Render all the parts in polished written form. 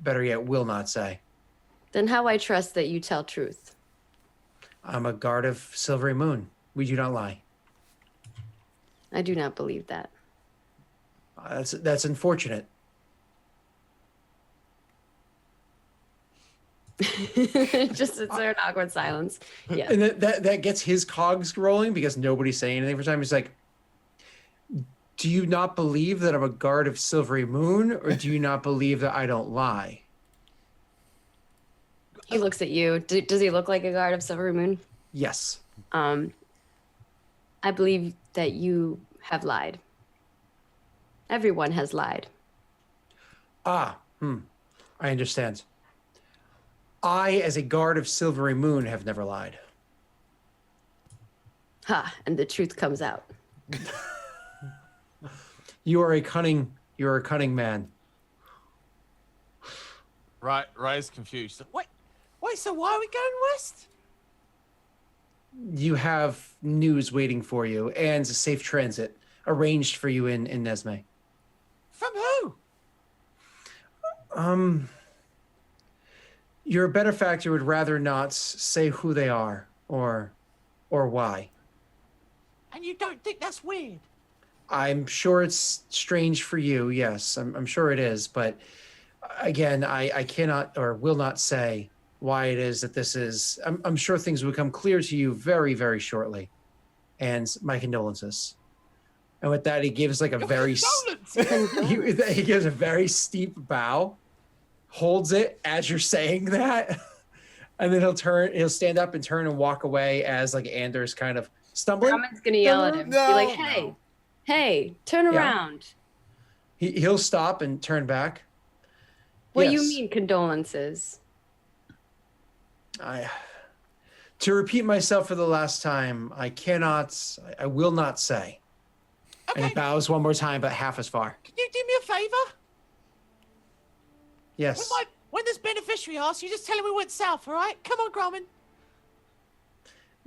better yet, will not say. Then how I trust that you tell truth? I'm a guard of Silvery Moon. We do not lie. I do not believe that. That's unfortunate. Just sits there in awkward silence. Yeah. And that gets his cogs rolling because nobody's saying anything for time. He's like, do you not believe that I'm a guard of Silvery Moon, or do you not believe that I don't lie? He looks at you. Does he look like a guard of Silvery Moon? Yes. I believe that you have lied. Everyone has lied. I understand. I, as a guard of Silvery Moon, have never lied. Ha, and the truth comes out. You are a cunning man. Right, Ray's confused. Wait, so why are we going west? You have news waiting for you and a safe transit arranged for you in Nesme. From who? Your benefactor would rather not say who they are or why. And you don't think that's weird? I'm sure it's strange for you, yes. I'm sure it is, but again, I cannot or will not say why it is that this is. I'm sure things will become clear to you very, very shortly. And my condolences. And with that, he gives like a he gives a very steep bow, holds it as you're saying that, and then he'll stand up and turn and walk away as like Anders kind of stumbling. Grumman's gonna yell at him. Be like, hey, turn around. He'll stop and turn back. What do you mean condolences? To repeat myself for the last time, I will not say. Okay. And he bows one more time, but half as far. Can you do me a favor? Yes. When this beneficiary asks, you just tell him we went south, all right? Come on, Grumman.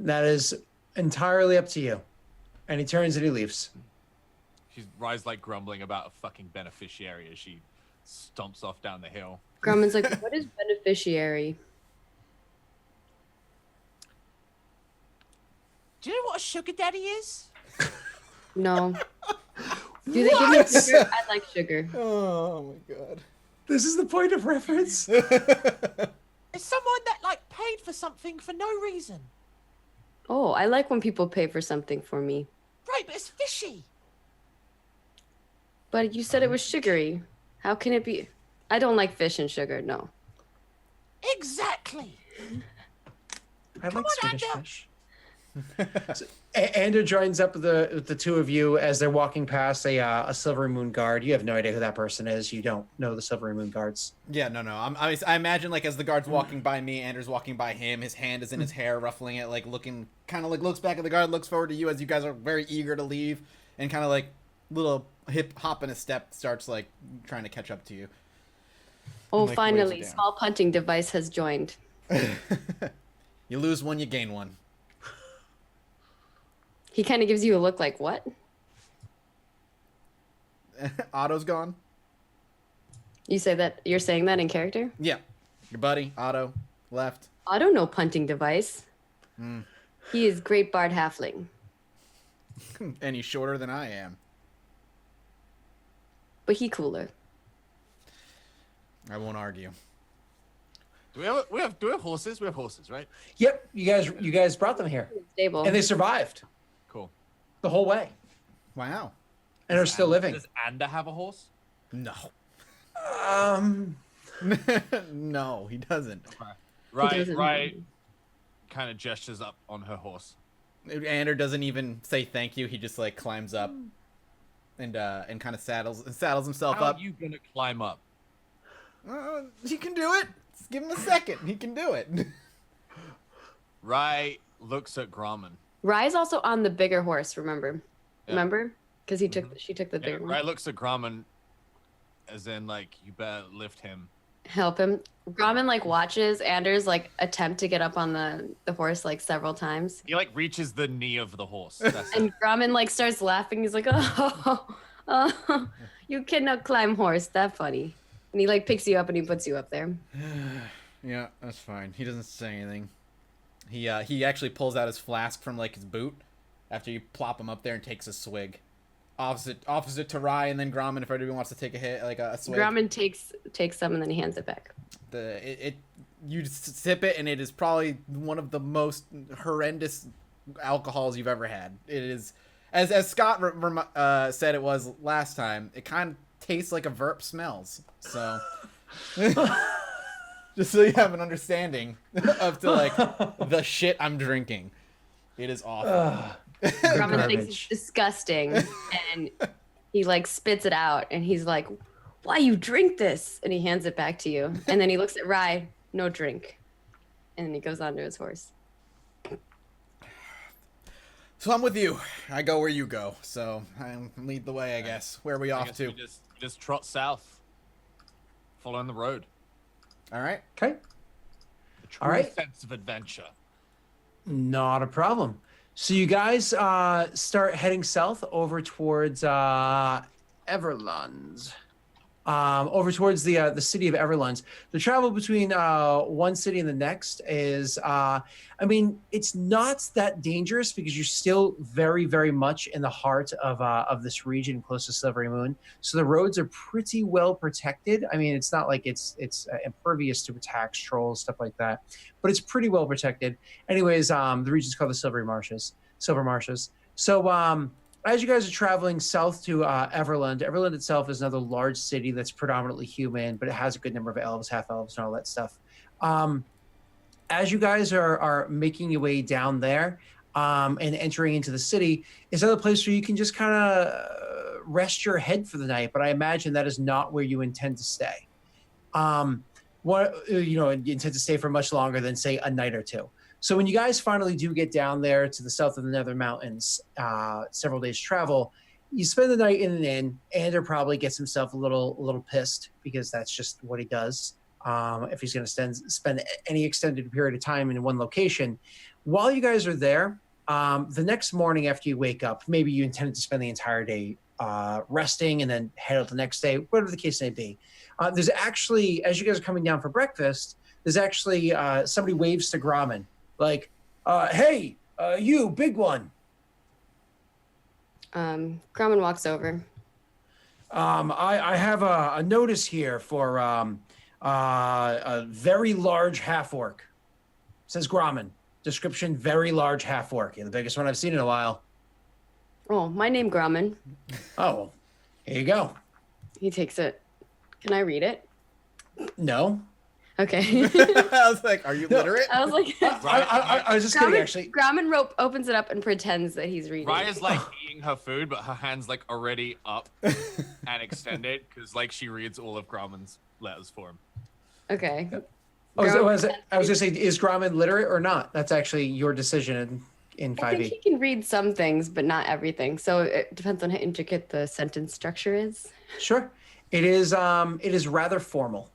That is entirely up to you. And he turns and he leaves. She's Rye's like grumbling about a fucking beneficiary as she stomps off down the hill. Grumman's like, what is beneficiary? Do you know what a sugar daddy is? No. Do they give me sugar? I like sugar. Oh my god. This is the point of reference. It's someone that like paid for something for no reason. Oh, I like when people pay for something for me. Right, but it's fishy. But you said it was sugary. How can it be? I don't like fish and sugar, no. Exactly. I like Swedish fish. So, Ander joins up with the two of you as they're walking past a Silvery Moon guard. You have no idea who that person is. You don't know the Silvery Moon guards. Yeah, no. I imagine like as the guard's walking by me, Anders walking by him. His hand is in his hair, ruffling it, like looking, kind of like looks back at the guard, looks forward to you as you guys are very eager to leave, and kind of like little hip hop in a step starts like trying to catch up to you. Oh, and, like, finally, small punting device has joined. You lose one, you gain one. He kind of gives you a look like, what? Otto's gone. You say that, you're saying that in character? Yeah. Your buddy, Otto, left. Otto, no punting device. He is Great Bard Halfling. And he's shorter than I am. But he cooler. I won't argue. Do we have horses? We have horses, right? Yep, you guys brought them here. Stable. And they survived. Cool. The whole way. Wow. And are still living. Does Ander have a horse? No. No, he doesn't. Okay. Right. Kind of gestures up on her horse. Ander doesn't even say thank you. He just like climbs up and kind of saddles himself How up. are you gonna climb up? He can do it. Just give him a second. He can do it. Rye looks at Grumman. Rye's also on the bigger horse, remember? Yeah. Remember? Because she took the bigger one. Rye looks at Grumman as in like, you better lift him. Help him. Grumman like watches Anders like attempt to get up on the horse like several times. He like reaches the knee of the horse. That's And it. Grumman like starts laughing. He's like, oh, you cannot climb horse. That funny. And he like picks you up and he puts you up there. Yeah, that's fine. He doesn't say anything. He actually pulls out his flask from like his boot after you plop him up there and takes a swig. Opposite to Rye and then Grommen if everybody wants to take a hit, like a swig. Grommen takes some and then he hands it back. You sip it and it is probably one of the most horrendous alcohols you've ever had. It is, as Scott said it was last time, it kind of tastes like a verp smells. So just so you have an understanding of the shit I'm drinking. It is awful. Grommen thinks it's disgusting and he like spits it out and he's like, why you drink this? And he hands it back to you. And then he looks at Rye, no drink. And then he goes on to his horse. So I'm with you. I go where you go. So I lead the way, I guess. Where are we off to? We just trot south, following the road. All right. Okay. The true All right. sense of adventure. Not a problem. So you guys start heading south over towards Everlands. Over towards the city of Everlands. The travel between one city and the next is, I mean, it's not that dangerous because you're still very, very much in the heart of this region close to Silvery Moon. So the roads are pretty well protected. I mean, it's not like it's impervious to attacks, trolls, stuff like that, but it's pretty well protected. Anyways, the region's called the Silver Marshes. So as you guys are traveling south to Everland itself is another large city that's predominantly human, but it has a good number of elves, half elves, and all that stuff. As you guys are making your way down there and entering into the city, is another place where you can just kind of rest your head for the night. But I imagine that is not where you intend to stay. You intend to stay for much longer than say a night or two. So when you guys finally do get down there to the south of the Nether Mountains, several days travel, you spend the night in an inn. Ander probably gets himself a little pissed because that's just what he does. If he's going to spend any extended period of time in one location, while you guys are there, the next morning after you wake up, maybe you intended to spend the entire day resting and then head out the next day, whatever the case may be. There's actually, as you guys are coming down for breakfast, there's actually somebody waves to Grommen. Like, hey, you, big one. Grommen walks over. I have a notice here for a very large half-orc. Says Grommen. Description, very large half-orc. The biggest one I've seen in a while. Oh, my name Grommen. Oh, here you go. He takes it. Can I read it? No. Okay. I was like, are you literate? I was like, I was just kidding, actually. Grommen opens it up and pretends that he's reading. Raya's like eating her food, but her hand's like already up and extended because like she reads all of Grommen's letters for him. Okay. I was going to say, is Grommen literate or not? That's actually your decision in 5e. I think he can read some things, but not everything. So it depends on how intricate the sentence structure is. Sure. It is rather formal.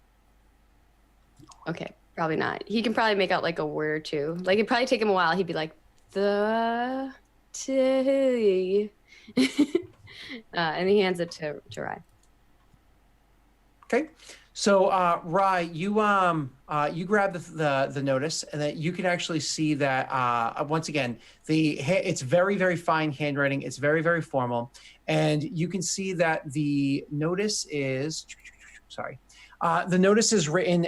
Okay, probably not. He can probably make out like a word or two. Like it'd probably take him a while. He'd be like, the tea. And he hands it to Rye. Okay. So Rye, you grab the notice, and that you can actually see that once again it's very, very fine handwriting. It's very, very formal, and you can see that the notice is the notice is written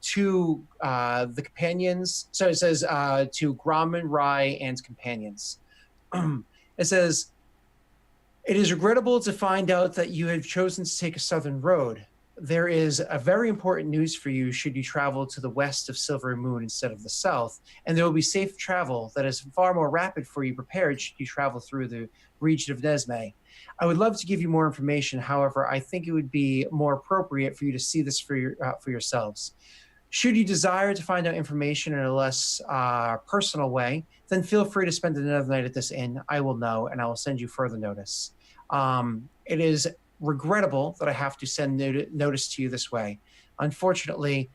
to the companions. So it says to Grommen, Rye, and companions. It says, "It is regrettable to find out that you have chosen to take a southern road. There is a very important news for you should you travel to the west of Silver Moon instead of the south, and there will be safe travel that is far more rapid for you prepared should you travel through the region of Nesme. I would love to give you more information. However, I think it would be more appropriate for you to see this for yourselves. Should you desire to find out information in a less personal way, then feel free to spend another night at this inn. I will know, and I will send you further notice. It is regrettable that I have to send notice to you this way. Unfortunately,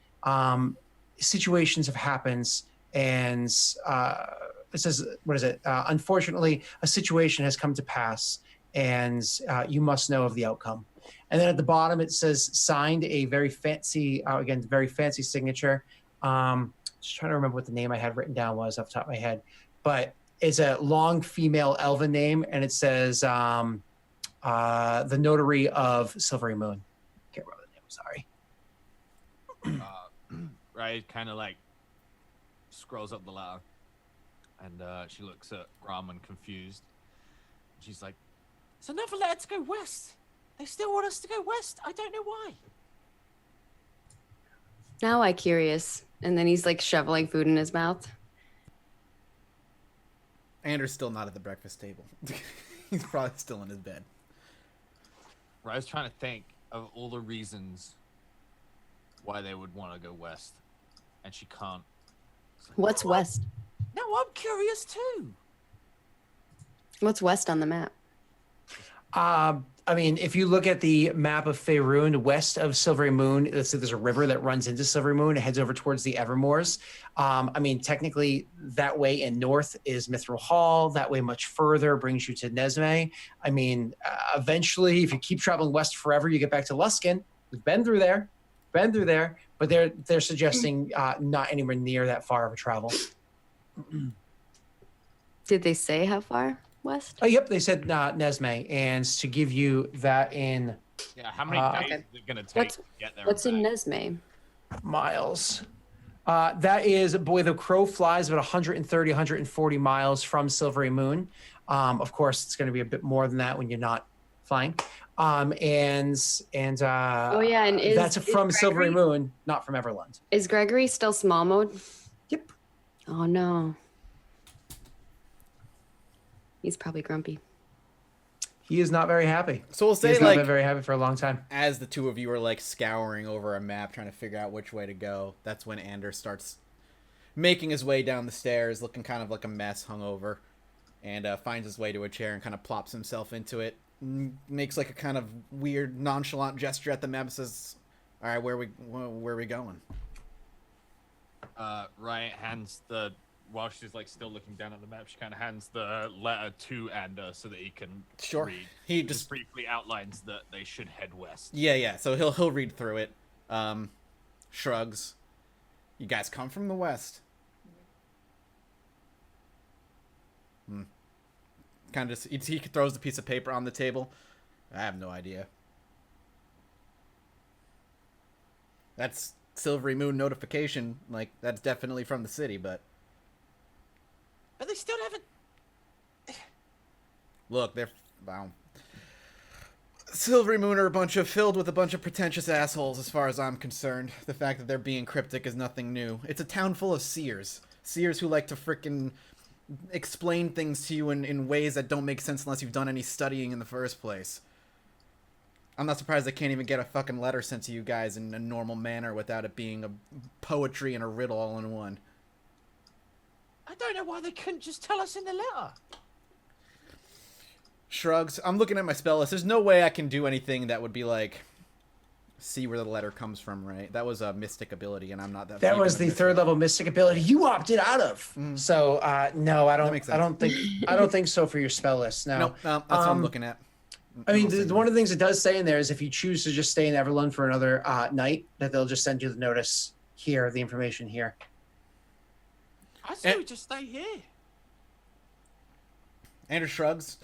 situations have happened, and it says, what is it? Unfortunately, a situation has come to pass, and you must know of the outcome. And then at the bottom it says signed, a very fancy, again, very fancy signature. Just trying to remember what the name I had written down was off the top of my head, but it's a long female elven name, and it says the notary of Silvery Moon. Can't remember the name. Sorry. Right, kind of like scrolls up the ladder, and she looks at Graham confused. She's like, "It's another letter to go west. They still want us to go west. I don't know why." Now I curious. And then he's like shoveling food in his mouth. Anders still not at the breakfast table. He's probably still in his bed. I was trying to think of all the reasons why they would want to go west, and she can't. Like, What's west? No, I'm curious too. What's west on the map? I mean, if you look at the map of Faerun, west of Silvery Moon, there's a river that runs into Silvery Moon. It heads over towards the Evermoors. I mean, technically, that way and north is Mithril Hall. That way, much further, brings you to Nesme. I mean, eventually, if you keep traveling west forever, you get back to Luskin. We've been through there, but they're suggesting not anywhere near that far of a travel. Did they say how far west? Oh, yep, they said Nesme, and to give you that in Yeah, how many days is it gonna take What's- to get there? What's and in back? Nesme? miles. That is, boy, the crow flies about 130, 140 miles from Silvery Moon. Of course, it's going to be a bit more than that when you're not flying. Oh yeah, and that's from Silvery Gregory- Moon, not from Everland. Is Gregory still small mode? Yep. Oh no. He's probably grumpy. He is not very happy. So we'll say, He's not like, been very happy for a long time. as the two of you are like scouring over a map trying to figure out which way to go, that's when Anders starts making his way down the stairs, looking kind of like a mess, hungover, and finds his way to a chair and kind of plops himself into it. Makes like a kind of weird, nonchalant gesture at the map, and says, "All right, where are we going?" Riot hands while she's like still looking down at the map, she kind of hands the letter to Ander so that he can Sure. read. He Just just briefly outlines that they should head west. yeah. So he'll read through it. Shrugs. You guys come from the west. Kind of just he throws the piece of paper on the table. I have no idea. That's Silvery Moon notification. Like, that's definitely from the city, but But they still haven't. look, they're wow. Silvery Moon are filled with a bunch of pretentious assholes, as far as I'm concerned. The fact that they're being cryptic is nothing new. It's a town full of seers. Seers who like to frickin' explain things to you in ways that don't make sense unless you've done any studying in the first place. I'm not surprised they can't even get a fucking letter sent to you guys in a normal manner without it being a poetry and a riddle all in one. I don't know why they couldn't just tell us in the letter. Shrugs. I'm looking at my spell list. There's no way I can do anything that would be like, see where the letter comes from, right? That was a mystic ability, and I'm not that. That deep was in the mystic. third level mystic ability you opted out of. So no, I makes don't. sense. I don't think so for your spell list. No. No, that's what I'm looking at. I mean, one of the things it does say in there is if you choose to just stay in Everland for another night, that they'll just send you the notice here, the information here. I say we just stay here. Anders shrugs.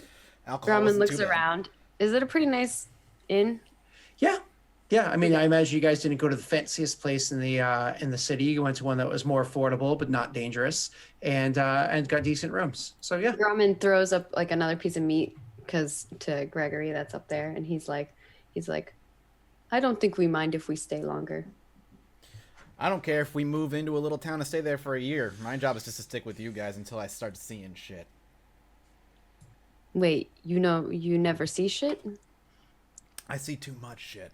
Alcohol Grumman isn't looks too bad. around. Is it a pretty nice inn? Yeah. I mean, I imagine you guys didn't go to the fanciest place in the city. You went to one that was more affordable but not dangerous, and got decent rooms. So yeah. Grumman throws up like another piece of meat to Gregory that's up there, and he's like, I don't think we mind if we stay longer. I don't care if we move into a little town and stay there for a year. My job is just to stick with you guys until I start seeing shit. Wait, you never see shit? I see too much shit.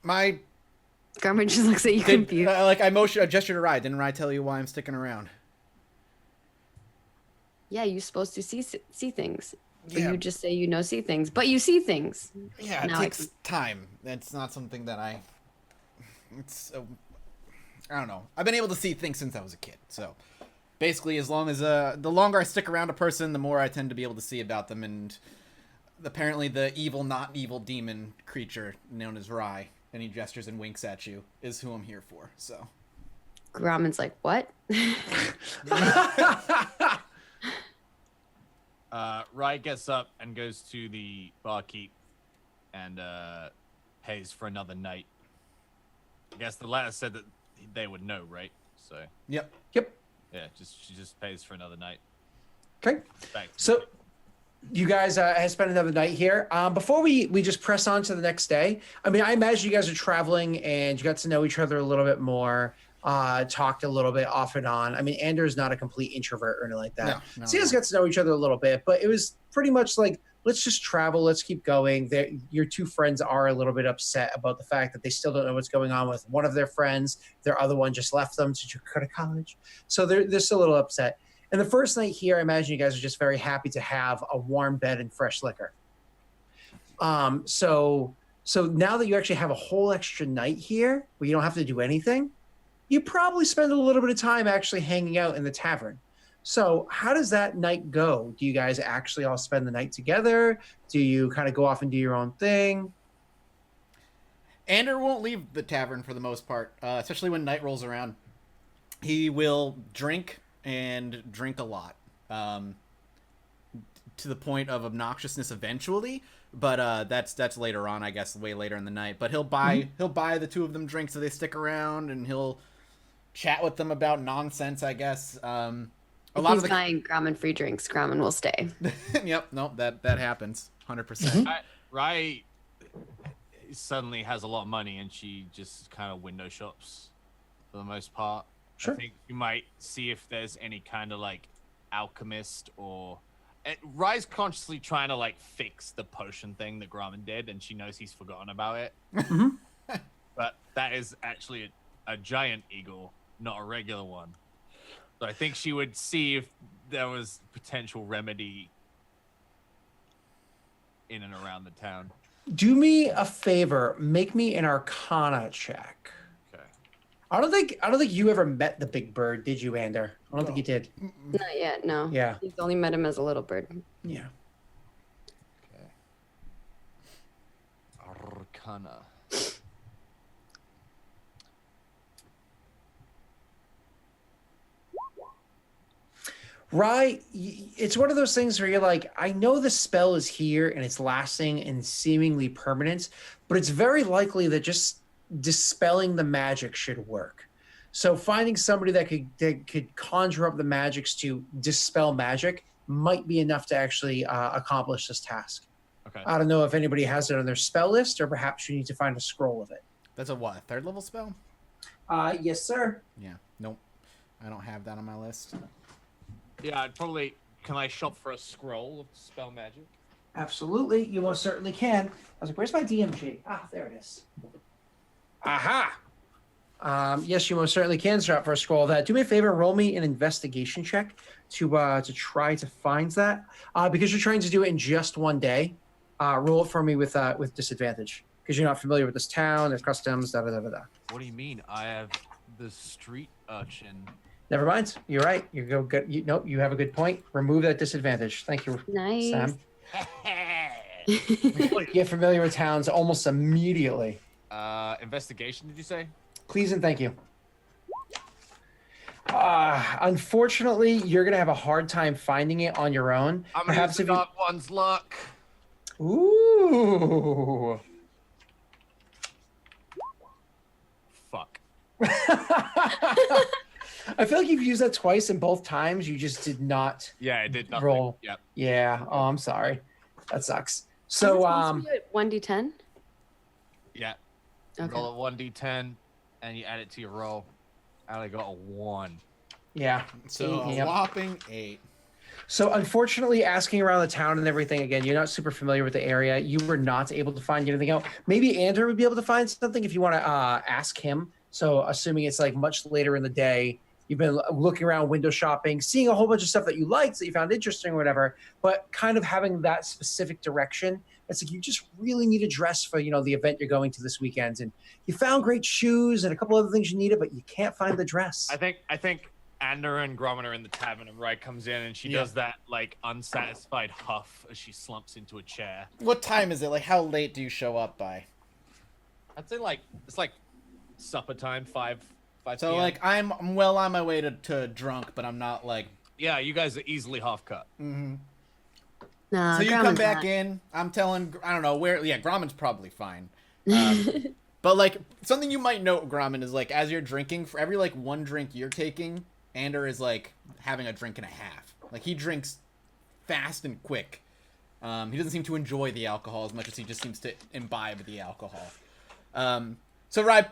My Grumman just looks at you did, confused. I gestured to Rye. Didn't Rye tell you why I'm sticking around? Yeah, you're supposed to see things. Or Yeah. you just say see things, but you see things. Yeah, it Now I takes time. It's not something that I don't know. I've been able to see things since I was a kid. So basically, as long as the longer I stick around a person, the more I tend to be able to see about them. And apparently the evil, not evil demon creature known as Rye, and he gestures and winks at you, is who I'm here for. So Grauman's like, what? Rye gets up and goes to the barkeep and pays for another night. I guess the letter said that they would know, right? So yep. Yep. yeah, she just pays for another night. Okay. So you guys have spent another night here. Before we just press on to the next day, I mean, I imagine you guys are traveling and you got to know each other a little bit more, talked a little bit off and on. I mean, Anders not a complete introvert or anything like that. No, so you guys got to know each other a little bit, but it was pretty much like, let's just travel. Let's keep going. Your two friends are a little bit upset about the fact that they still don't know what's going on with one of their friends. Their other one just left them to go to college. So they're still a little upset. And the first night here, I imagine you guys are just very happy to have a warm bed and fresh liquor. So now that you actually have a whole extra night here where you don't have to do anything, you probably spend a little bit of time actually hanging out in the tavern. So how does that night go? Do you guys actually all spend the night together? Do you kind of go off and do your own thing? Ander won't leave the tavern for the most part, especially when night rolls around. He will drink and drink a lot, to the point of obnoxiousness eventually. But that's later on, I guess, way later in the night. But he'll buy the two of them drinks so they stick around, and he'll chat with them about nonsense, I guess. If he's buying Grauman free drinks, Grauman will stay. Yep, no, that happens 100%. Rye suddenly has a lot of money, and she just kind of window shops for the most part. Sure. I think you might see if there's any kind of like alchemist or Rye's consciously trying to like fix the potion thing that Grauman did, and she knows he's forgotten about it. But that is actually a giant eagle, not a regular one. So I think she would see if there was potential remedy in and around the town. Do me a favor, make me an Arcana check. Okay. I don't think you ever met the big bird, did you, Ander? I don't think you did. Not yet, no. Yeah. He's only met him as a little bird. Yeah. Okay. Arcana. Right. It's one of those things where you're like, I know the spell is here and it's lasting and seemingly permanent, but it's very likely that just dispelling the magic should work. So finding somebody that could conjure up the magics to dispel magic might be enough to actually accomplish this task. Okay. I don't know if anybody has it on their spell list, or perhaps you need to find a scroll of it. That's a what? Third level spell? Yes, sir. Yeah. Nope. I don't have that on my list. Yeah, I'd probably. Can I shop for a scroll of spell magic? Absolutely. You most certainly can. I was like, where's my DMG? Ah, there it is. Aha! Yes, you most certainly can shop for a scroll of that. Do me a favor, roll me an investigation check to try to find that. Because you're trying to do it in just one day, roll it for me with disadvantage. Because you're not familiar with this town, their customs, da-da-da-da-da. What do you mean? I have the street urchin. Never mind. You're right. You go good. You have a good point. Remove that disadvantage. Thank you, Nice. Sam. Get familiar with towns almost immediately. Investigation, did you say? Please and thank you. Unfortunately, you're gonna have a hard time finding it on your own. I'm gonna use the dark one's luck. Ooh. Fuck. I feel like you've used that twice, and both times you just did not. Yeah, it did nothing. Roll. Yep. Yeah. Oh, I'm sorry. That sucks. So 1d10. Yeah. Okay. Roll a 1d10, and you add it to your roll. And I got a 1. Yeah. So a Yep. whopping 8. So unfortunately, asking around the town and everything, again, you're not super familiar with the area. You were not able to find anything out. Maybe Andrew would be able to find something if you want to ask him. So assuming it's like much later in the day, you've been looking around, window shopping, seeing a whole bunch of stuff that you liked, that you found interesting or whatever, but kind of having that specific direction. It's like you just really need a dress for, the event you're going to this weekend. And you found great shoes and a couple other things you needed, but you can't find the dress. I think Ander and Gromit are in the tavern, and Rai comes in, and she does that like unsatisfied huff as she slumps into a chair. What time is it? Like, how late do you show up by? I'd say it's like supper time, 5 So PM. like I'm well on my way to drunk, but I'm not like. Yeah, you guys are easily half cut. Mm-hmm. Nah, So you come Gromment's back not. in. I'm telling. I don't know where. Yeah, Gromment's probably fine. But like something you might note, Gromment, is like as you're drinking, for every like one drink you're taking, Ander is like having a drink and a half. Like he drinks fast and quick. He doesn't seem to enjoy the alcohol as much as he just seems to imbibe the alcohol. So Rai,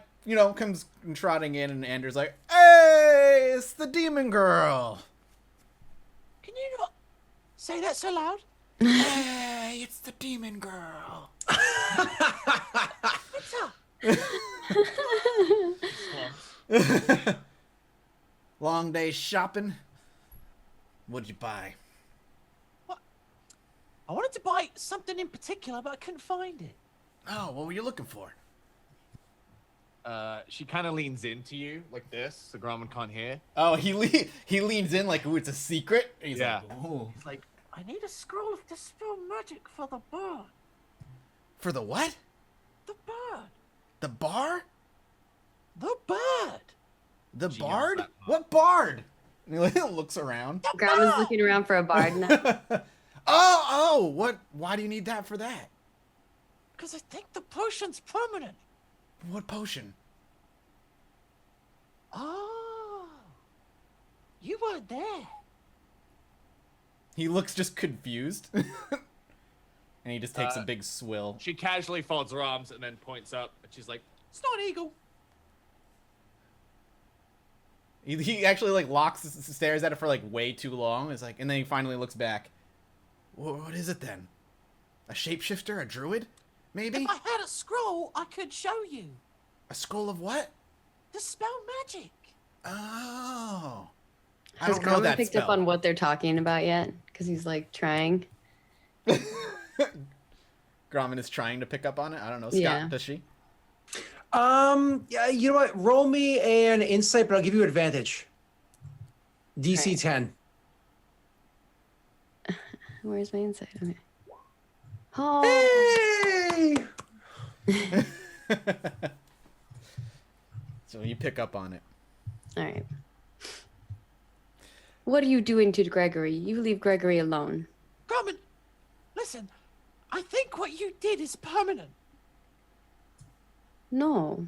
comes trotting in, and Ander's like, "Hey, it's the demon girl." Can you not say that so loud? Hey, it's the demon girl. What's up? Long day shopping. What'd you buy? I wanted to buy something in particular, but I couldn't find it. Oh, what were you looking for? She kind of leans into you like this, so Gromit can't hear. Oh, he leans in like, ooh, it's a secret. And he's Yeah. like, ooh. He's like, I need a scroll of dispel magic for the bird. For the what? The bird. The bar? The bird. The She yells bard? that part. What bard? And he like, looks around. Grandma's looking around for a bard now. What? Why do you need that for that? Because I think the potion's permanent. What potion? Oh. You weren't there. He looks just confused. And he just takes a Uh, big swill. She casually folds her arms and then points up, and she's like, it's not an eagle. He actually like stares at it for like way too long. It's like, and then he finally looks back. What is it then? A shapeshifter? A druid? Maybe? If I had a scroll, I could show you. A scroll of what? Dispel magic. Oh. I Has don't know Gromit that picked spell. up on what they're talking about yet? Because he's like trying. Gromit is trying to pick up on it. I don't know. Scott, Yeah. does she? Yeah, you know what? Roll me an insight, but I'll give you advantage. DC Right. 10. Where's my insight? Okay. Oh. Hey! So you pick up on it. All right. What are you doing to Gregory? You leave Gregory alone. Gromit, listen, I think what you did is permanent. No.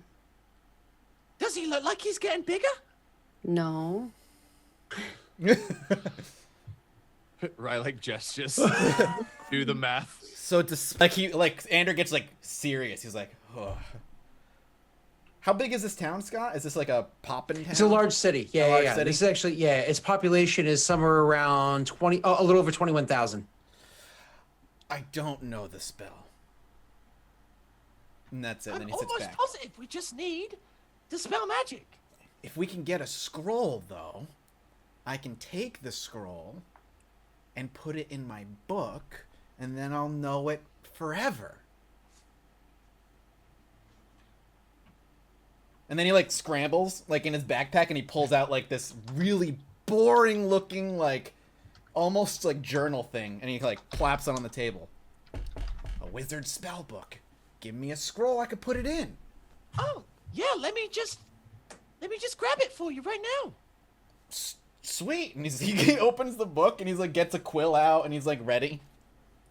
Does he look like he's getting bigger? No. Right, gestures. Do the math. So it's Ander gets like serious. He's like, oh. How big is this town, Scott? Is this like a poppin' town? It's a large city. Yeah, large yeah. city? This is actually, its population is somewhere around a little over 21,000. I don't know the spell. And that's it. I'm Then he sits almost back. positive we just need dispel magic. If we can get a scroll, though, I can take the scroll and put it in my book, and then I'll know it forever. And then he like scrambles like in his backpack, and he pulls out like this really boring looking like almost like journal thing, and he like claps it on the table. A wizard's spell book. Give me a scroll, I could put it in. Oh, yeah, let me just grab it for you right now. Sweet. And he opens the book, and he's like gets a quill out, and he's like ready.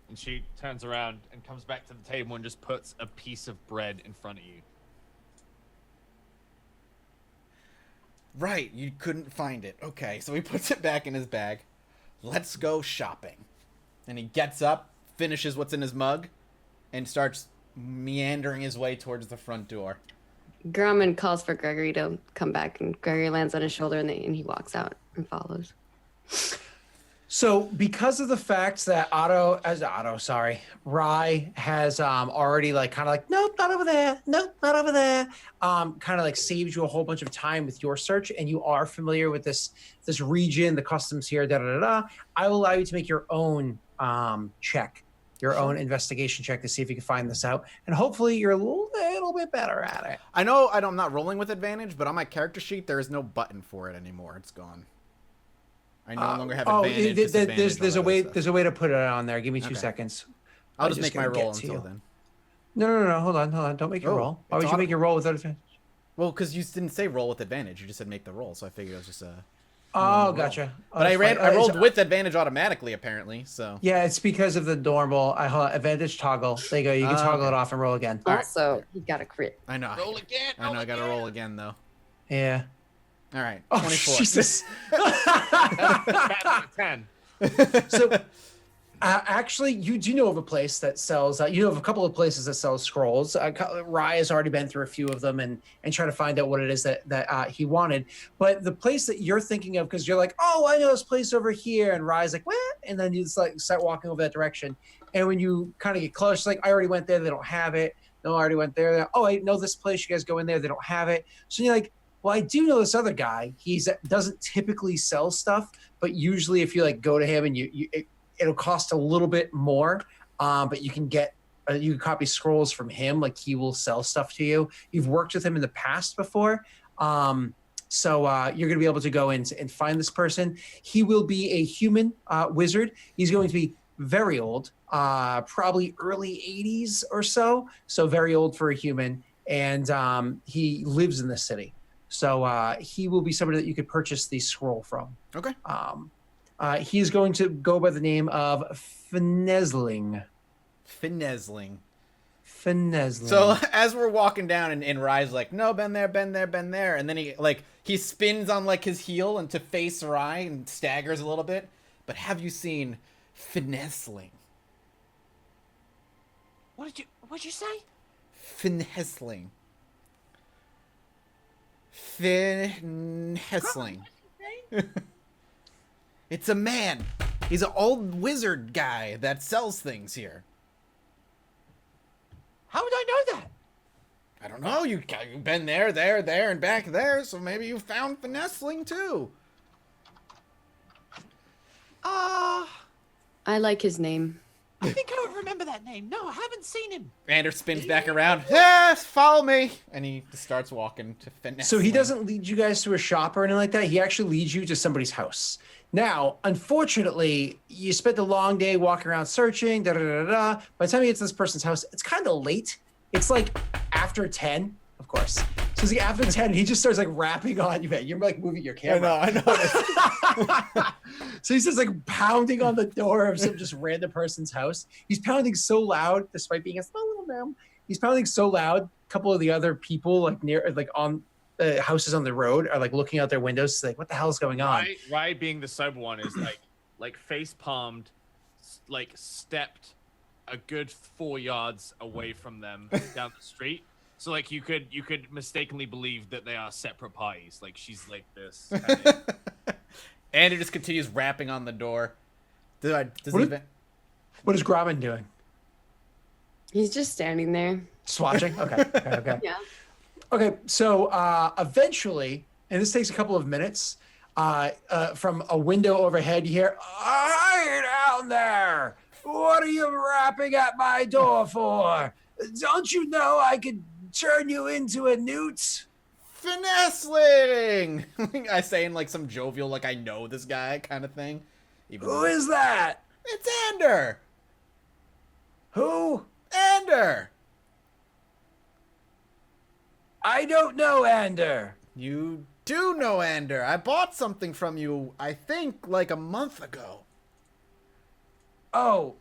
And she turns around and comes back to the table and just puts a piece of bread in front of you. Right, you couldn't find it. Okay, so he puts it back in his bag. Let's go shopping. And he gets up, finishes what's in his mug, and starts meandering his way towards the front door. Grumman calls for Gregory to come back, and Gregory lands on his shoulder, and he walks out and follows. So because of the fact that Rai has already nope, not over there, nope, not over there, kind of like saved you a whole bunch of time with your search, and you are familiar with this region, the customs here, I will allow you to make your own check, your own investigation check to see if you can find this out, and hopefully you're a little bit better at it. I'm not rolling with advantage, but on my character sheet there is no button for it anymore. It's gone. I no longer have advantage. There's a way. There's a way to put it on there. Give me 2 seconds. I'll just make my roll until then. No. Hold on. Don't make your roll. Why would you make your roll without advantage? Well, because you didn't say roll with advantage. You just said make the roll. So I figured it was just a. Oh, gotcha. But I rolled with advantage automatically, apparently. So. Yeah, it's because of the normal. I advantage toggle. There you go. You can toggle it off and roll again. Also, he got a crit. I know. Roll again. I know. I got to roll again though. Yeah. All right. Oh, 24. Jesus. That's 10. So, actually, you do know of a place that sells. You know of a couple of places that sell scrolls. Rye has already been through a few of them and trying to find out what it is that he wanted. But the place that you're thinking of, because you're like, oh, I know this place over here, and Rye's like, what? And then you just like start walking over that direction. And when you kind of get close, it's like, I already went there. They don't have it. No, I already went there. Oh, I know this place. You guys go in there. They don't have it. So you're like, well, I do know this other guy. He doesn't typically sell stuff, but usually if you like go to him and it'll cost a little bit more, but you can get you can copy scrolls from him. Like he will sell stuff to you. You've worked with him in the past before, so you're going to be able to go in and find this person. He will be a human wizard. He's going to be very old, probably early 80s or so. So very old for a human, and he lives in the city. So he will be somebody that you could purchase the scroll from. Okay. He's going to go by the name of Finezling. So as we're walking down, and Rye's like, no, been there, and then he spins on like his heel and to face Rye and staggers a little bit. But have you seen Finezling? What'd you say? Finezling. It's a man. He's an old wizard guy that sells things here. How would I know that? I don't know. You've been there, and back there, so maybe you found Finezling too. I like his name. I think I would remember that name. No, I haven't seen him. Anders spins back around. Yes, follow me. And he starts walking to Finezling. So he doesn't lead you guys to a shop or anything like that. He actually leads you to somebody's house. Now, unfortunately, you spent a long day walking around searching, By the time you get to this person's house, it's kind of late. It's like after 10, of course. So it's like after 10, he just starts like rapping on you, man. You're like moving your camera. I know. So he's just like pounding on the door of some just random person's house. He's pounding so loud, despite being a small little man. He's pounding so loud. A couple of the other people on houses on the road are like looking out their windows, like, what the hell is going on? Rye being the sober one is like face palmed, like stepped a good 4 yards away from them down the street. So like you could mistakenly believe that they are separate parties. Like she's like this. And it just continues rapping on the door. What is Grommen doing? He's just standing there. Just watching? Okay. Yeah. Okay, so eventually, and this takes a couple of minutes, from a window overhead, you hear, "Hey down there! What are you rapping at my door for? Don't you know I could turn you into a newt?" Finezling! I say in like some jovial, like I know this guy kind of thing. Who is that? It's Ander! Who? Ander! I don't know Ander. You do know Ander. I bought something from you, I think, like a month ago. Oh,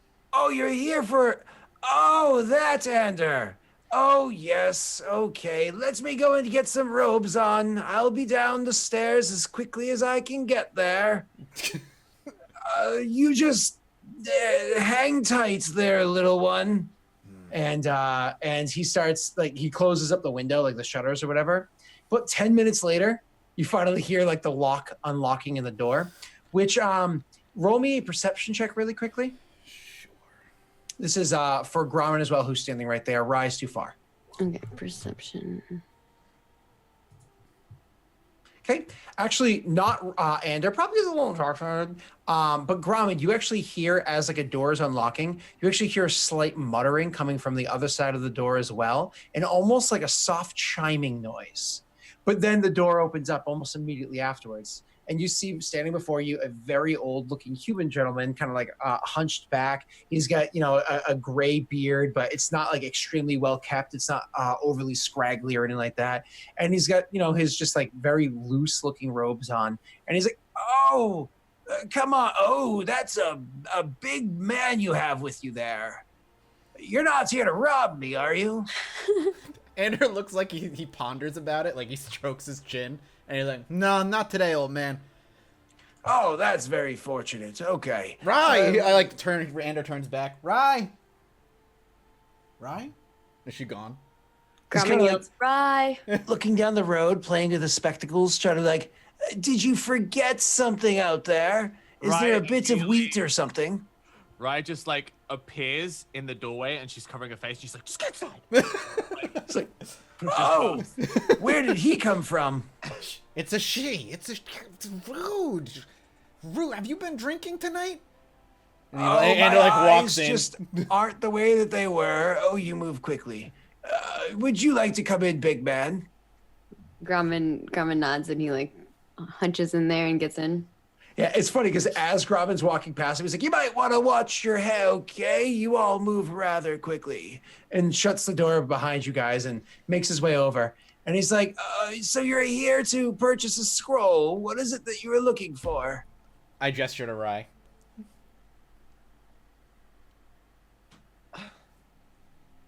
you're here for... Oh, that's Ander. Oh, yes, okay. Let me go and get some robes on. I'll be down the stairs as quickly as I can get there. You just hang tight there, little one. And he starts, like, he closes up the window, like the shutters or whatever. But 10 minutes later, you finally hear, like, the lock unlocking in the door, which, roll me a perception check really quickly. This is for Grommen as well, who's standing right there. Rise too far. Okay, perception. Okay, actually not Ander, probably is a little dark. But Grommen, you actually hear as like a door is unlocking, you actually hear a slight muttering coming from the other side of the door as well, and almost like a soft chiming noise. But then the door opens up almost immediately afterwards, and you see standing before you a very old-looking human gentleman, kind of like hunched back. He's got, you know, a gray beard, but it's not like extremely well kept. It's not overly scraggly or anything like that. And he's got, you know, his just like very loose-looking robes on, and he's like, "Oh, come on! Oh, that's a big man you have with you there. You're not here to rob me, are you?" Andrew looks like he ponders about it, like he strokes his chin, and he's like, "No, not today, old man." Oh, that's very fortunate. Okay. Rye! I like turn. Andrew turns back. Rye! Is she gone? Grumman yells, Rye. Looking down the road, playing with the spectacles, trying to like, did you forget something out there? Is there a bit of wheat or something? Rye just like appears in the doorway and she's covering her face. She's like, just get inside. It's like, oh, where did he come from? It's a she. It's rude. Rude. Have you been drinking tonight? And Andrew like walks in. Just aren't the way that they were. Oh, you move quickly. Would you like to come in, big man? Grumman nods and he like hunches in there and gets in. Yeah, it's funny because as Grumman's walking past him, he's like, "You might want to watch your head, okay? You all move rather quickly," and shuts the door behind you guys and makes his way over. And he's like, "So you're here to purchase a scroll? What is it that you were looking for?" I gesture to Rye.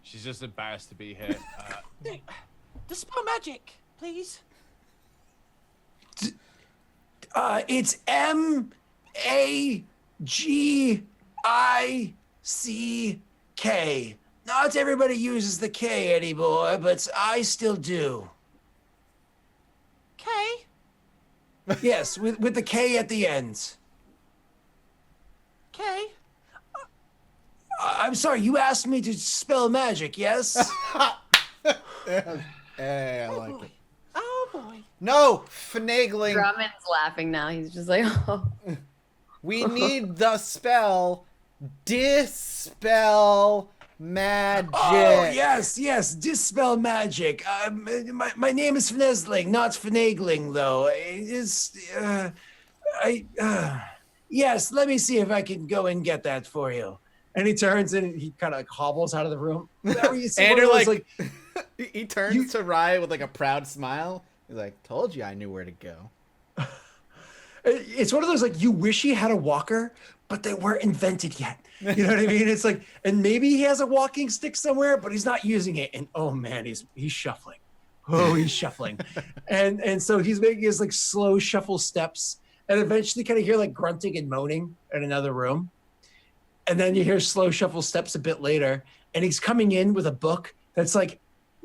She's just embarrassed to be here. Dispel magic, please. It's MAGICK. Not everybody uses the K anymore, but I still do. K? Yes, with the K at the end. K? I'm sorry, you asked me to spell magic, yes? Hey, I like it. Oh boy. No, finagling. Grumman's laughing now. He's just like, oh. We need the spell dispel magic. Oh, yes, dispel magic. My name is Fnezling, not Finagling, though. Yes, let me see if I can go and get that for you. And he turns and he kind of like hobbles out of the room. Andrew like he turns to Rye with like a proud smile. He's like, "Told you I knew where to go." It's one of those like you wish he had a walker, but they weren't invented yet. You know what I mean? It's like, and maybe he has a walking stick somewhere, but he's not using it. And oh man, he's shuffling. Oh, he's shuffling. And so he's making his like slow shuffle steps, and eventually kind of hear like grunting and moaning in another room. And then you hear slow shuffle steps a bit later, and he's coming in with a book that's like,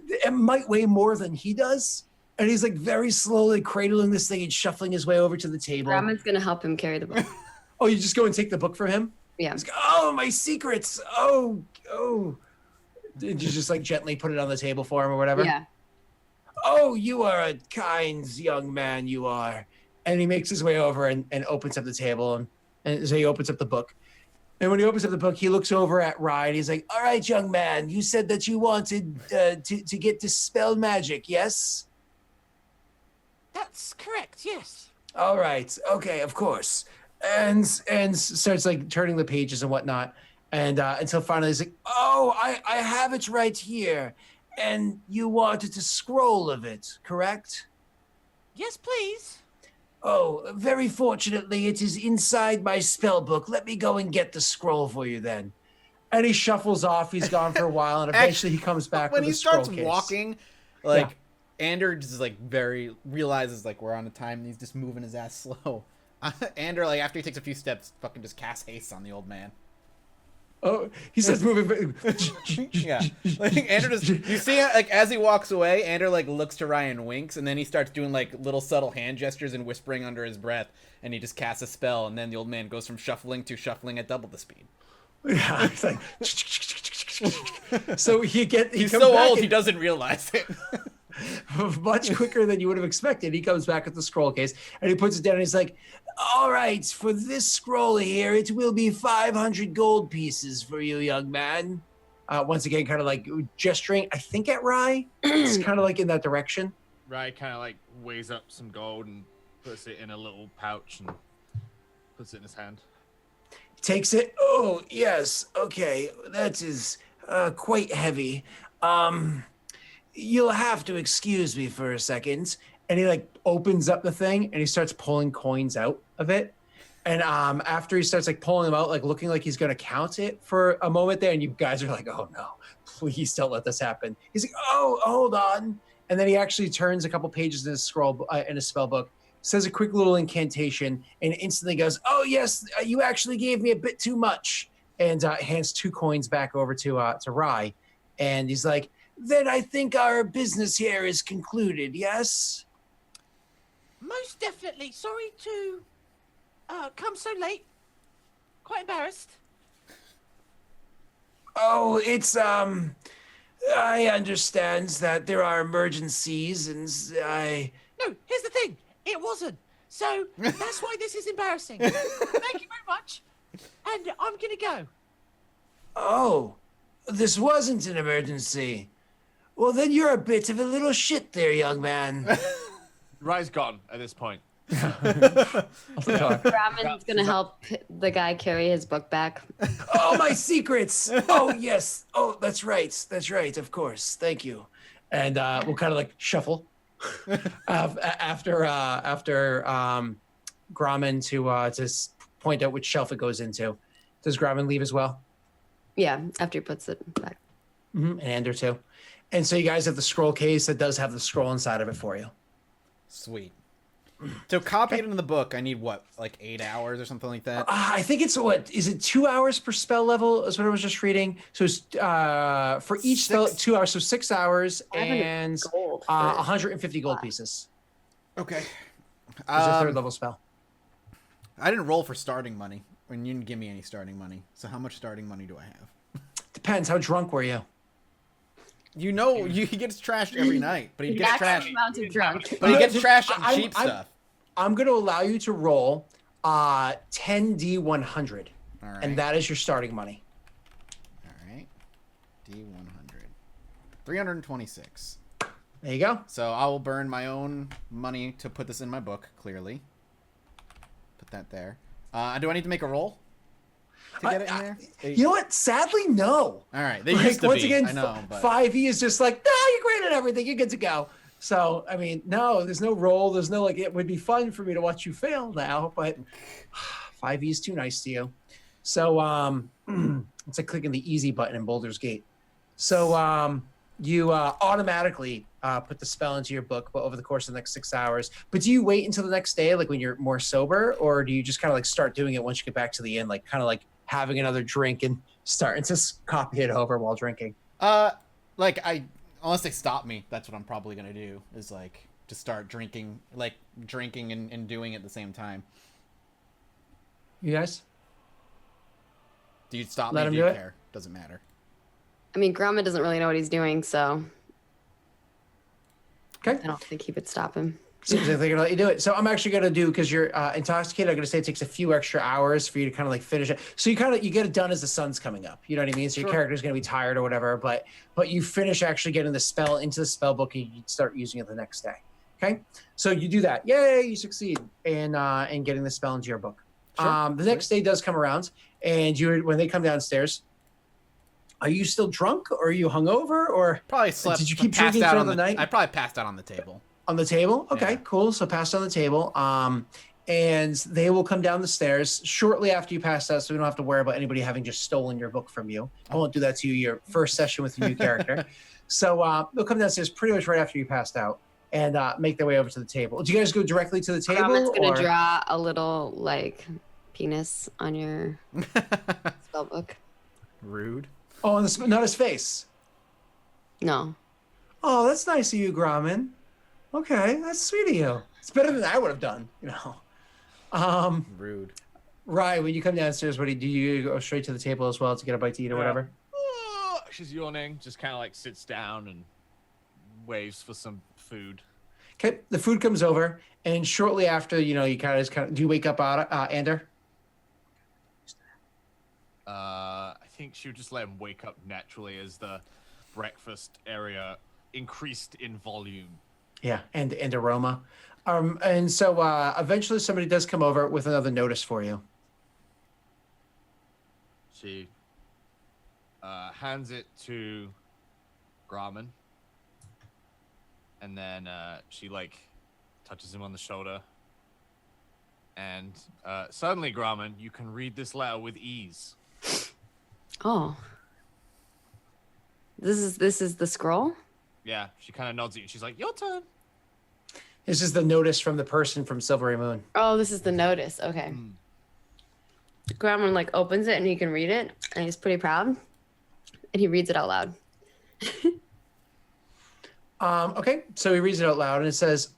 it might weigh more than he does. And he's like very slowly cradling this thing and shuffling his way over to the table. Grumman's going to help him carry the book. Oh, you just go and take the book from him? Yeah. He's like, oh, my secrets. Oh. Did you just like gently put it on the table for him or whatever? Yeah. Oh, you are a kind young man, you are. And he makes his way over and opens up the table. And so he opens up the book. And when he opens up the book, he looks over at Rye and he's like, all right, young man, you said that you wanted to get dispel magic, yes? That's correct, yes. All right. Okay, of course. And starts like turning the pages and whatnot. And until finally he's like, oh, I have it right here. And you wanted to scroll of it, correct? Yes, please. Oh, very fortunately, it is inside my spell book. Let me go and get the scroll for you then. And he shuffles off. He's gone for a while, and eventually he comes back when with he a scroll starts case. walking, like Andrew just like realizes like we're on a time and he's just moving his ass slow. Andrew, like after he takes a few steps, fucking just casts haste on the old man. Oh, he starts moving. Yeah, like Andrew just you see like as he walks away, Andrew like looks to Ryan, winks, and then he starts doing like little subtle hand gestures and whispering under his breath, and he just casts a spell, and then the old man goes from shuffling to shuffling at double the speed. Yeah, it's like so he's so old he doesn't realize it. Much quicker than you would have expected. He comes back with the scroll case and he puts it down and he's like, all right, for this scroll here, it will be 500 gold pieces for you, young man. Once again, kind of like gesturing, I think at Rye. It's kind of like in that direction. Rye kind of like weighs up some gold and puts it in a little pouch and puts it in his hand. Takes it. Oh, yes. Okay. That is quite heavy. You'll have to excuse me for a second. And he like opens up the thing and he starts pulling coins out of it. And after he starts like pulling them out, like looking like he's gonna count it for a moment there, and you guys are like, "Oh no, please don't let this happen." He's like, "Oh, hold on," and then he actually turns a couple pages in his in his spell book, says a quick little incantation, and instantly goes, "Oh yes, you actually gave me a bit too much," and hands 2 coins back over to Rye, and he's like, "Then I think our business here is concluded. Yes." Most definitely. Sorry to come so late. Quite embarrassed. Oh, it's I understand that there are emergencies, and No, here's the thing. It wasn't. So that's why this is embarrassing. Thank you very much. And I'm gonna go. Oh, this wasn't an emergency. Well, then you're a bit of a little shit there, young man. Rye's gone at this point. Ramon's gonna help the guy carry his book back. Oh, my secrets. Oh, yes. Oh, that's right. That's right. Of course. Thank you. And we'll kind of like shuffle after Grommen to point out which shelf it goes into. Does Grommen leave as well? Yeah, after he puts it back. Mm-hmm. And Ander too. And so you guys have the scroll case that does have the scroll inside of it for you. Sweet. To copy it into the book, I need what, like 8 hours or something like that? I think it's what is it 2 hours per spell level is what I was just reading. So it's for each spell 2 hours, so 6 hours and 150 gold pieces. Okay. It's a 3rd level spell. I didn't roll for starting money, and you didn't give me any starting money. So how much starting money do I have? Depends. How drunk were you? You know, he gets trashed every night, but he gets trashed. Amount of drunk. But he gets trashed on cheap stuff. I'm going to allow you to roll 10d100, All right. and that is your starting money. All right. D100. 326. There you go. So I will burn my own money to put this in my book, clearly. Put that there. Do I need to make a roll to get it in there? You know what? Sadly, no. All right. They used to once be. again, I know, but 5e is just like, you're great at everything. You're good to go. So, I mean, no, there's no roll. There's no, like, it would be fun for me to watch you fail now, but 5e is too nice to you. So, it's like clicking the easy button in Boulder's Gate. So, you automatically put the spell into your book, but over the course of the next 6 hours. But do you wait until the next day, like when you're more sober, or do you just kind of like start doing it once you get back to the inn, like kind of like having another drink and starting to copy it over while drinking? Unless they stop me, that's what I'm probably gonna do. Is like to start drinking, and doing it at the same time. You guys? Do you stop Let me? him Do you do it? care? Doesn't matter. I mean, Grommet doesn't really know what he's doing, so Okay. I don't think he would stop him. Seems like they're gonna let you do it. So I'm actually gonna do, because you're intoxicated, I'm gonna say it takes a few extra hours for you to kind of like finish it. So you get it done as the sun's coming up. You know what I mean? So your character's gonna be tired or whatever, but you finish actually getting the spell into the spell book and you start using it the next day. Okay. So you do that. Yay, you succeed in getting the spell into your book. Sure. The next day does come around, and when they come downstairs, are you still drunk, or are you hungover, or Probably slept. did you keep passed drinking out throughout on the night? I probably passed out on the table. On the table? Okay, Yeah. cool. So passed on the table. And they will come down the stairs shortly after you pass out, so we don't have to worry about anybody having just stolen your book from you. I won't do that to you your first session with your new character. So they'll come downstairs pretty much right after you passed out and make their way over to the table. Do you guys go directly to the table? Grommet's gonna or- draw a little like penis on your spell book. Rude. Oh, not his face. No. Oh, that's nice of you, Grommen. Okay, that's sweet of you. It's better than I would have done, you know. Rude. Rye, when you come downstairs, do you go straight to the table as well to get a bite to eat or whatever? She's yawning, just kind of like sits down and waves for some food. Okay, the food comes over, and shortly after, you kind of do you wake up, Ander? I think she would just let him wake up naturally as the breakfast area increased in volume. Yeah, and aroma. And so eventually somebody does come over with another notice for you. She hands it to Grauman, and then she like touches him on the shoulder. And suddenly, Grauman, you can read this letter with ease. Oh. This is the scroll? Yeah, she kind of nods at you. She's like, "Your turn." This is the notice from the person from Silvery Moon. Oh, this is the notice. Okay. Grauman like opens it and he can read it, and he's pretty proud, and he reads it out loud. Okay, so he reads it out loud, and it says,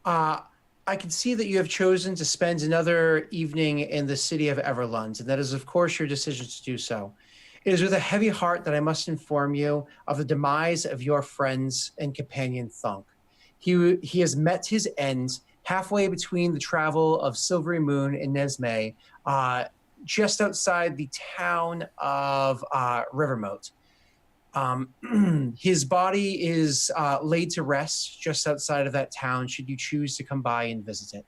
I can see that you have chosen to spend another evening in the city of Everlund, and that is, of course, your decision to do so. It is with a heavy heart that I must inform you of the demise of your friends and companion Thunk. He has met his end halfway between the travel of Silvery Moon and Nesme, just outside the town of Rivermoat. His body is laid to rest just outside of that town, should you choose to come by and visit it.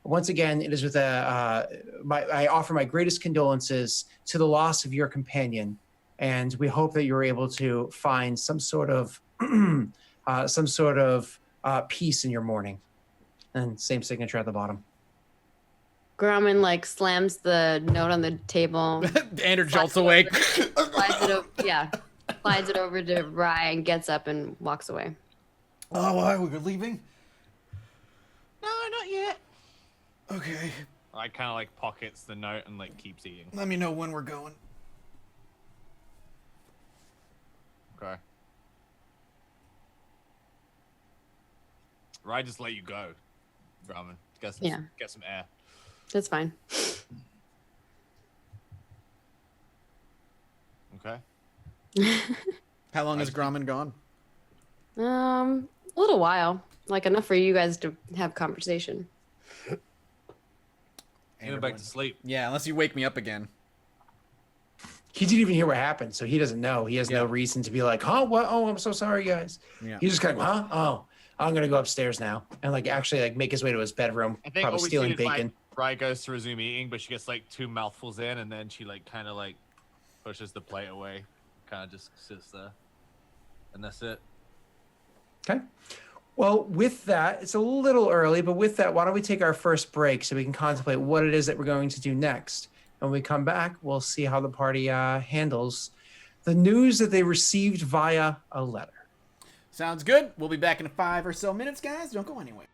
Once again, it is with I offer my greatest condolences to the loss of your companion, and we hope that you're able to find some sort of peace in your mourning. And same signature at the bottom. Grauman like slams the note on the table. Andrew jolts awake. Slides it over to Rye and gets up and walks away. Oh, why? We were leaving? No, not yet. Okay. I kind of like pockets the note and like keeps eating. Let me know when we're going. Okay. Rye just let you go, Grauman. Get some air. That's fine. Okay. How long has Grauman gone? A little while. Like enough for you guys to have conversation. He went back to sleep. Yeah, unless you wake me up again. He didn't even hear what happened, so he doesn't know. He has no reason to be like, huh, what? Oh, I'm so sorry, guys. Yeah. He's just kind of, huh? Oh, I'm going to go upstairs now. And like actually like make his way to his bedroom, probably stealing bacon. Like, Rye goes to resume eating, but she gets like 2 mouthfuls in, and then she like kind of like pushes the plate away. Kind of just sits there. And that's it. Okay. Well, with that, it's a little early, but with that, why don't we take our first break so we can contemplate what it is that we're going to do next. And when we come back, we'll see how the party handles the news that they received via a letter. Sounds good. We'll be back in 5 or so minutes, guys. Don't go anywhere.